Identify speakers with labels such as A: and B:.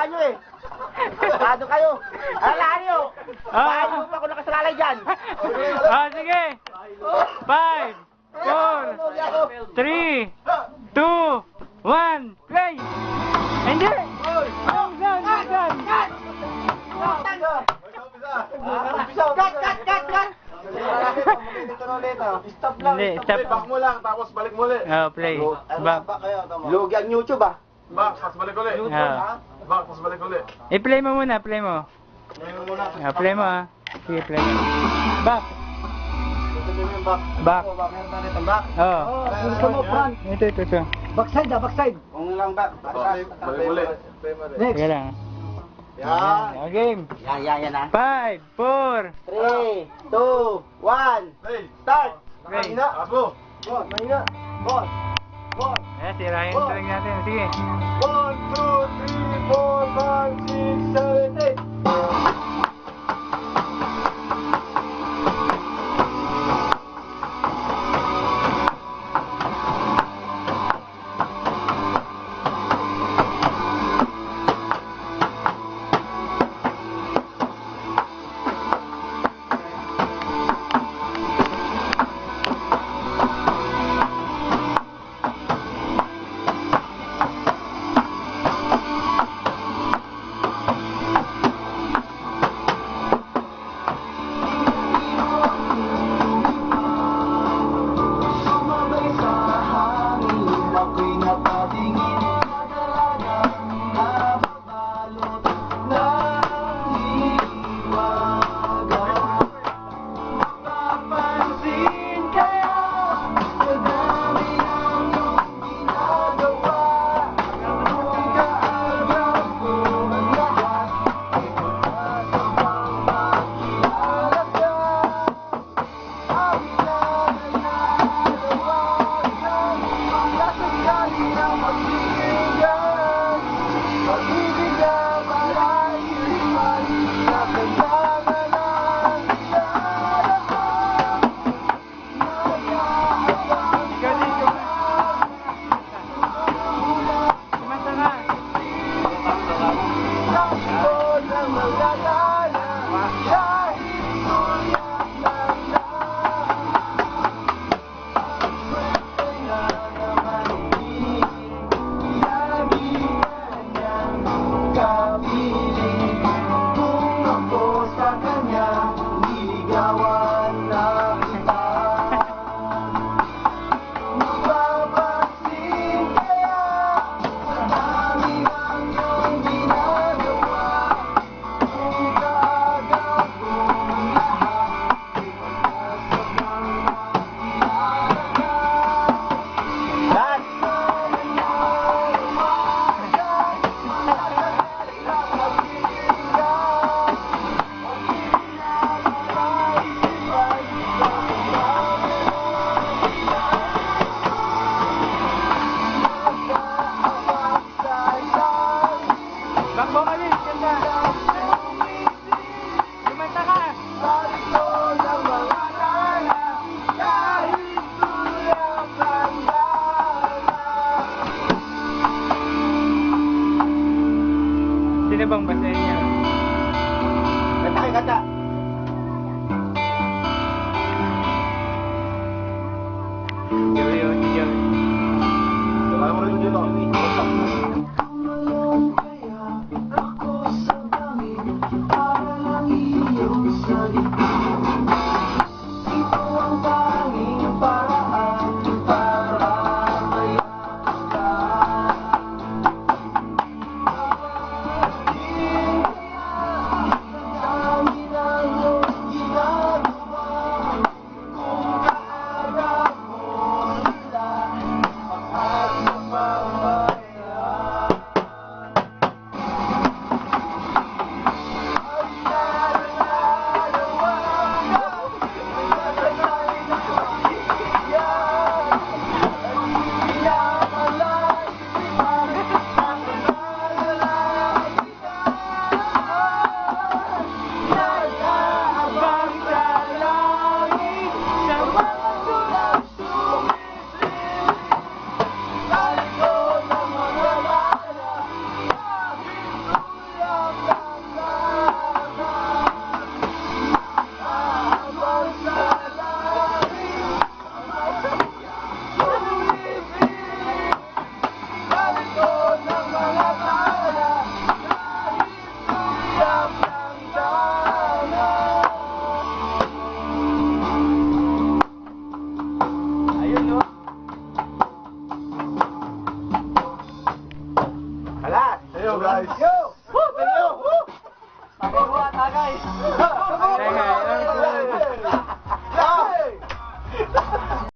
A: ginawa nyo eh. Ano kayo? Alaan nyo. Bakit mo pa ako nakasalalay dyan?
B: Sige. 5, 4, 3, 2, 1, play! Hindi! Gun!
A: Stop lang.
B: Hindi, stop.
C: Back mo lang, tapos balik mo ulit.
B: Play. Back.
A: Lugi ang YouTube ah.
C: Back, tapos balik ulit. Back, tapos balik ulit.
B: I-play mo muna, play mo. Play mo ah. Sige, play mo. Back. Back. Ito.
A: Backside. Kung lang back.
C: Balik ulit.
B: Sige lang.
A: Yan.
B: Game.
A: Yan ah.
B: 5, 4.
A: 3, 2, 1.
C: Hey,
A: Start.
B: Play.
C: Abo.
A: Mahina. Ball.
B: Sirahin ito lang natin. Sige.
A: 1, 2, 3, 4, 5, 6, 7, 8.
C: guys.